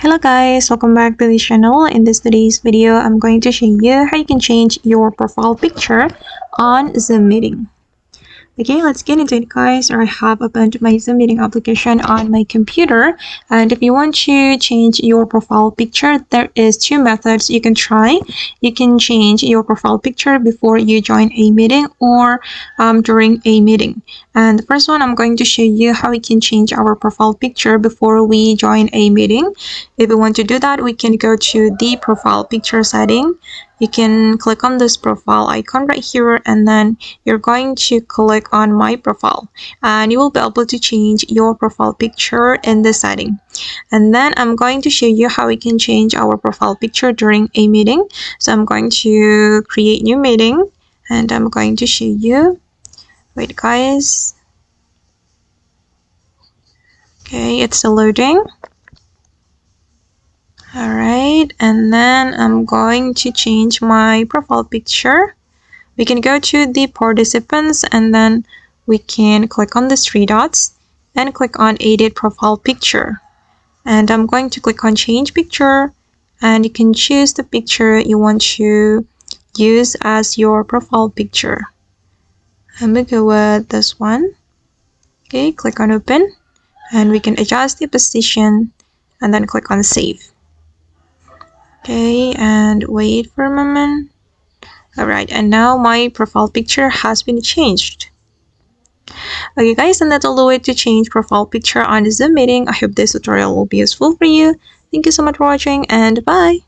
Hello guys, welcome back to this channel. In today's video, I'm going to show you how you can change your profile picture on Zoom meeting. Okay, let's get into it guys. I have opened my Zoom meeting application on my computer, and if you want to change your profile picture, there is two methods you can try. You can change your profile picture before you join a meeting or during a meeting. And the first one, I'm going to show you how we can change our profile picture before we join a meeting. If we want to do that, we can go to the profile picture setting. You can click on this profile icon right here, and then you're going to click on my profile, and you will be able to change your profile picture in the setting. And then I'm going to show you how we can change our profile picture during a meeting. So I'm going to create new meeting, and I'm going to show you. Wait guys. Okay, it's still loading. Alright, and then I'm going to change my profile picture. We can go to the participants, and then we can click on the three dots and click on edit profile picture. And I'm going to click on change picture, and you can choose the picture you want to use as your profile picture. I'm gonna go with this one. Okay, click on open, and we can adjust the position and then click on save. Okay, and wait for a moment. Alright, and now my profile picture has been changed. Okay guys, and that's all the way to change profile picture on the Zoom meeting. I hope this tutorial will be useful for you. Thank you so much for watching, and bye!